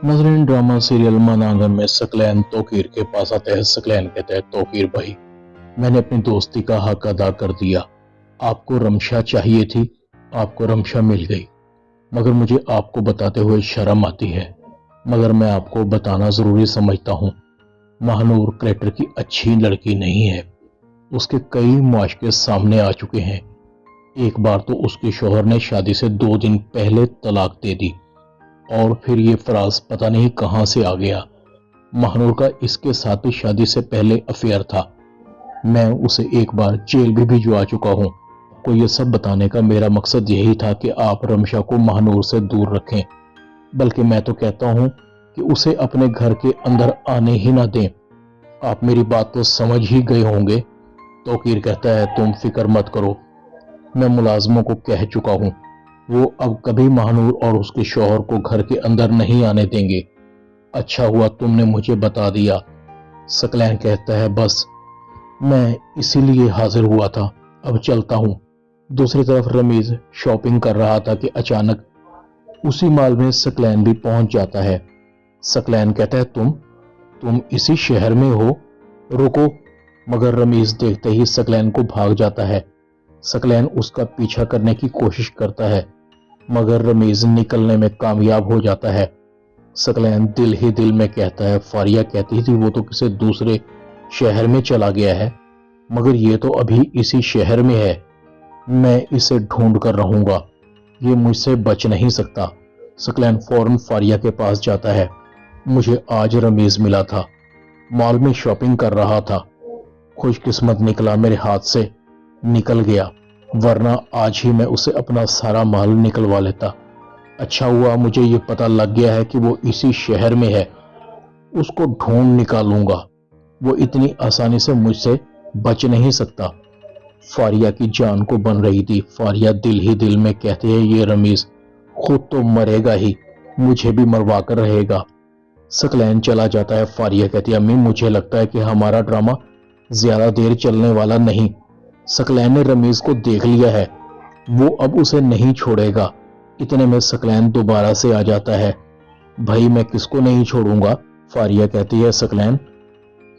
नाज़रीन, drama serial मनांगन में सकलैन तोकीर के पास आते हैं। सकलैन कहते हैं, तोकीर भाई, मैंने अपनी दोस्ती का हक अदा कर दिया। आपको रमशा चाहिए थी, आपको रमशा मिल गई, मगर मुझे आपको बताते हुए शर्म आती है, मगर मैं आपको बताना जरूरी समझता हूँ। महानूर कलेक्टर की अच्छी लड़की नहीं है। उसके कई मुआशके सामने आ चुके हैं। एक बार तो उसके शोहर ने शादी से 2 दिन पहले तलाक दे दी, और फिर ये फराज पता नहीं कहां से आ गया। महानूर का इसके साथ भी शादी से पहले अफेयर था। मैं उसे एक बार जेल भी भिजवा चुका हूं। आपको ये सब बताने का मेरा मकसद यही था कि आप रमशा को महानूर से दूर रखें, बल्कि मैं तो कहता हूं कि उसे अपने घर के अंदर आने ही ना दें। आप मेरी बात तो समझ ही गए होंगे। तोकीर कहता है, तुम फिक्र मत करो, मैं मुलाजमों को कह चुका हूं, वो अब कभी महानूर और उसके शौहर को घर के अंदर नहीं आने देंगे। अच्छा हुआ तुमने मुझे बता दिया। सकलैन कहता है, बस मैं इसीलिए हाजिर हुआ था, अब चलता हूं। दूसरी तरफ रमीज शॉपिंग कर रहा था कि अचानक उसी माल में सकलैन भी पहुंच जाता है। सकलैन कहता है, तुम इसी शहर में हो, रुको। मगर रमीज देखते ही सकलैन को भाग जाता है। सकलैन उसका पीछा करने की कोशिश करता है, मगर रमीज निकलने में कामयाब हो जाता है। सकलैन दिल ही दिल में कहता है, फारिया कहती थी वो तो किसी दूसरे शहर में चला गया है, मगर ये तो अभी इसी शहर में है। मैं इसे ढूंढ कर रहूंगा, ये मुझसे बच नहीं सकता। सकलैन फौरन फारिया के पास जाता है। मुझे आज रमीज मिला था, मॉल में शॉपिंग कर रहा था। खुशकिस्मत निकला मेरे हाथ से निकल गया, वरना आज ही मैं उसे अपना सारा माल निकलवा लेता। अच्छा हुआ मुझे ये पता लग गया है कि वो इसी शहर में है। उसको ढूंढ निकालूंगा, वो इतनी आसानी से मुझसे बच नहीं सकता। फारिया की जान को बन रही थी। फारिया दिल ही दिल में कहते हैं, ये रमीज खुद तो मरेगा ही, मुझे भी मरवा कर रहेगा। सकलैन चला जाता है। फारिया कहती है, अम्मी मुझे लगता है कि हमारा ड्रामा ज्यादा देर चलने वाला नहीं। सकलैन ने रमीज को देख लिया है, वो अब उसे नहीं छोड़ेगा। इतने में सकलैन दोबारा से आ जाता है। भाई मैं किसको नहीं छोड़ूंगा। फारिया कहती है, सकलैन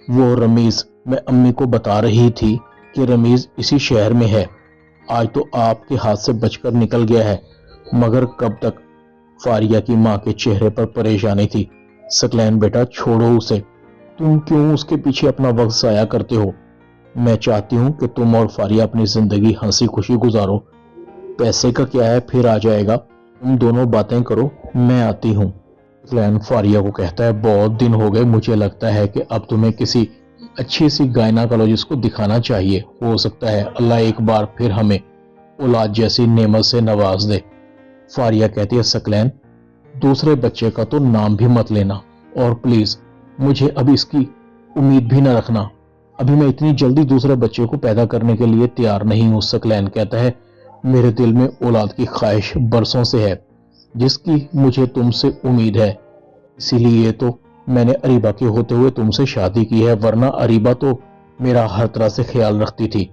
वो रमीज, मैं अम्मी को बता रही थी कि रमीज इसी शहर में है। आज तो आपके हाथ से बचकर निकल गया है, मगर कब तक। फारिया की मां के चेहरे पर परेशानी थी। सकलैन बेटा छोड़ो उसे, तुम क्यों उसके पीछे अपना वक्त जाया करते हो। मैं चाहती हूं कि तुम और फारिया अपनी जिंदगी हंसी खुशी गुजारो। पैसे का क्या है, फिर आ जाएगा, तुम दोनों बातें करो, मैं आती हूँ। सकलैन फारिया को कहता है, बहुत दिन हो गए, मुझे लगता है कि अब तुम्हें किसी अच्छी सी गायनाकोलॉजिस्ट को दिखाना चाहिए। हो सकता है अल्लाह एक बार फिर हमें औलाद जैसी नेमत से नवाज दे। फारिया कहती है, सकलैन दूसरे बच्चे का तो नाम भी मत लेना, और प्लीज मुझे अब इसकी उम्मीद भी न रखना। अभी मैं इतनी जल्दी दूसरे बच्चे को पैदा करने के लिए तैयार नहीं हूं। सकलैन कहता है, मेरे दिल में औलाद की ख्वाहिश बरसों से है, जिसकी मुझे तुमसे उम्मीद है। इसीलिए तो मैंने अरीबा के होते हुए तुमसे शादी की है, वरना अरीबा तो मेरा हर तरह से ख्याल रखती थी।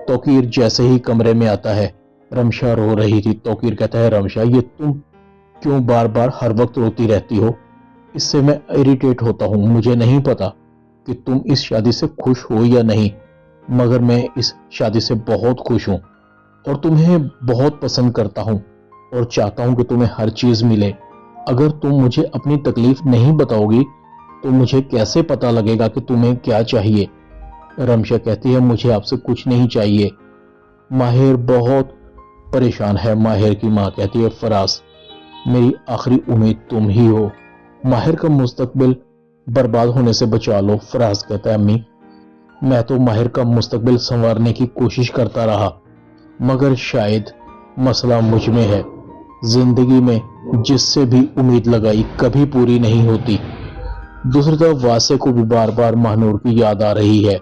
तोकीर जैसे ही कमरे में आता है, रमशा रो रही थी। तोकीर कहता है, रमशा ये तुम क्यों बार बार हर वक्त रोती रहती हो, इससे मैं इरिटेट होता हूं। मुझे नहीं पता कि तुम इस शादी से खुश हो या नहीं, मगर मैं इस शादी से बहुत खुश हूं और तुम्हें बहुत पसंद करता हूं और चाहता हूं कि तुम्हें हर चीज मिले। अगर तुम मुझे अपनी तकलीफ नहीं बताओगी तो मुझे कैसे पता लगेगा कि तुम्हें क्या चाहिए। रमशा कहती है, मुझे आपसे कुछ नहीं चाहिए। माहिर बहुत परेशान है। माहिर की मां कहती है, फराज मेरी आखिरी उम्मीद तुम ही हो, माहिर का मुस्तकबिल बर्बाद होने से बचा लो। फराज कहता है, अम्मी मैं तो माहिर का मुस्तकबिल संवारने की कोशिश करता रहा, मगर शायद मसला मुझ में है। जिंदगी में जिससे भी उम्मीद लगाई कभी पूरी नहीं होती। दूसरी तरफ वासे को भी बार बार महानूर की याद आ रही है।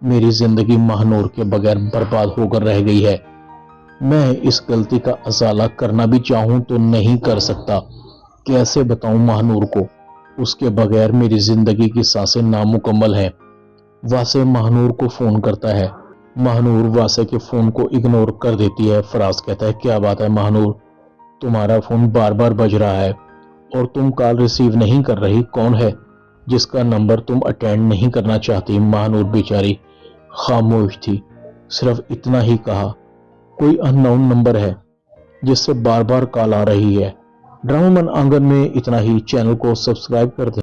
मेरी जिंदगी महानूर के बगैर बर्बाद होकर रह गई है। मैं इस गलती का अजाला करना भी चाहूं तो नहीं कर सकता। कैसे बताऊं महानूर को, उसके बगैर मेरी जिंदगी की सांसें नामुकम्मल हैं। वासे महानूर को फोन करता है। महानूर वासे के फोन को इग्नोर कर देती है। फराज कहता है, क्या बात है महानूर, तुम्हारा फोन बार बार बज रहा है। और तुम कॉल रिसीव नहीं कर रही, कौन है जिसका नंबर तुम अटेंड नहीं करना चाहती? महानूर बेचारी खामोश थी। सिर्फ इतना ही कहा, कोई अननोन नंबर है जिससे बार बार कॉल आ रही है। ड्रामा मन आंगन में इतना ही। चैनल को सब्सक्राइब कर दे।